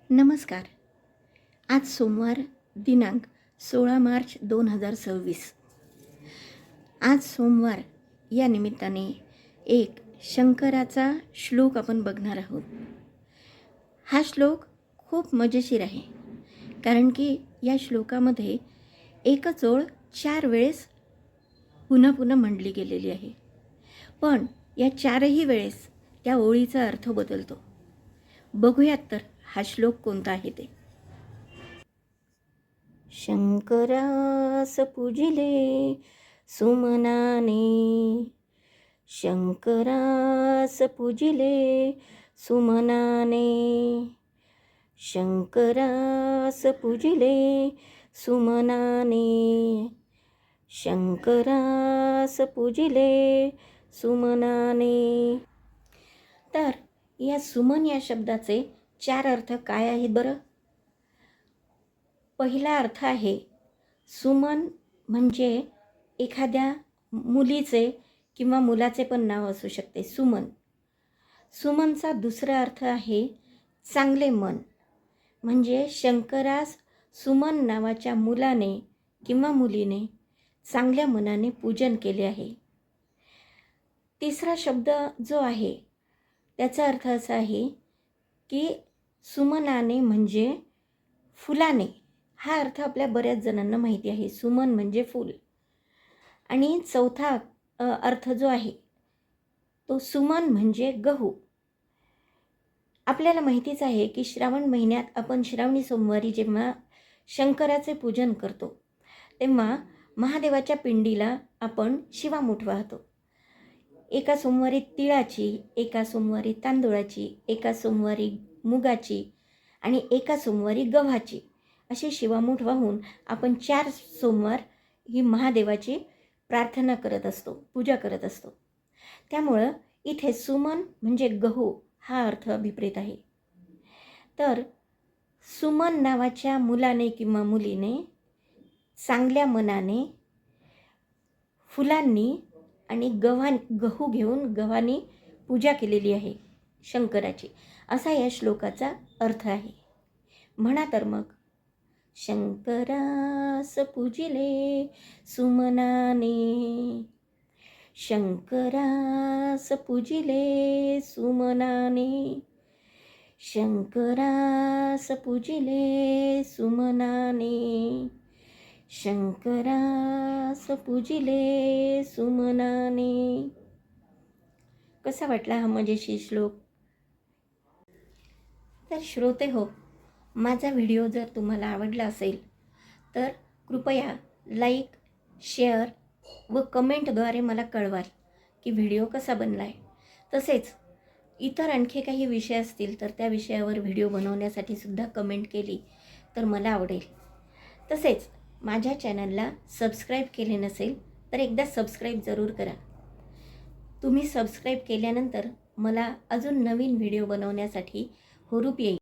नमस्कार. आज सोमवार दिनांक 16 मार्च 2026. आज सोमवार या निमित्ताने एक शंकराचा श्लोक आपण बघणार आहोत. हा श्लोक खूप मजेशीर आहे, कारण की या श्लोकामध्ये एकच ओळ 4 वेळेस पुन्हा पुन्हा म्हटली गेलेली आहे. पण या 4ही वेळेस त्या ओळीचा अर्थ बदलतो. बघूयात तर हा श्लोक कोणता आहे ते. शंकरास पूजिले सुमनाने, शंकरास पूजिले सुमनाने, शंकरास पूजिले सुमनाने, शंकरास पूजिले सुमनाने. तर या सुमन या शब्दाचे 4 अर्थ काय आहेत बरं? पहिला अर्थ आहे, सुमन म्हणजे एखाद्या मुलीचे किंवा मुलाचे पण नाव असू शकते, सुमन. सुमनचा दुसरा अर्थ आहे चांगले मन, म्हणजे शंकरास सुमन नावाच्या मुलाने किंवा मुलीने चांगल्या मनाने पूजन केले आहे. तिसरा शब्द जो आहे त्याचा अर्थ असा आहे की सुमनाने म्हणजे फुलाने. हा अर्थ आपल्या बऱ्याच जणांना माहिती आहे, सुमन म्हणजे फूल. आणि चौथा अर्थ जो आहे तो सुमन म्हणजे गहू. आपल्याला माहितीच आहे की श्रावण महिन्यात आपण श्रावणी सोमवारी जेव्हा शंकराचे पूजन करतो तेव्हा महादेवाच्या पिंडीला आपण शिवामूठ वाहतो. एका सोमवारी तिळाची, एका सोमवारी तांदूळाची, एका सोमवारी मुगाची आणि एका सोमवारी गव्हाची अशी शिवामूठ वाहून आपण 4 सोमवार ही महादेवाची प्रार्थना करत असतो, पूजा करत असतो. त्यामुळं इथे सुमन म्हणजे गहू हा अर्थ अभिप्रेत आहे. तर सुमन नावाच्या मुलाने किंवा मुलीने चांगल्या मनाने फुलांनी आणि गहू घेऊन गव्हानी पूजा केलेली आहे शंकराची, असा या श्लोकाचा अर्थ आहे. म्हणा तर मग, शंकरास पूजिले सुमनाने, शंकरास पूजिले सुमनाने, शंकरास पूजिले सुमनाने, शंकरास पूजिले सुमनाने. कसा वाटला हा मजेशीर श्लोक? तर श्रोते हो, माझा व्हिडिओ जर तुम्हाला आवडला असेल तर कृपया लाईक, शेअर व कमेंटद्वारे मला कळवाल की व्हिडिओ कसा बनला आहे. तसेच इतर आणखी काही विषय असतील तर त्या विषयावर व्हिडिओ बनवण्यासाठी सुद्धा कमेंट केली तर मला आवडेल. तसेच माझ्या चॅनलला सबस्क्राईब केले नसेल तर एकदा सबस्क्राईब जरूर करा. तुम्ही सबस्क्राईब केल्यानंतर मला अजून नवीन व्हिडिओ बनवण्यासाठी हुरूप येईल.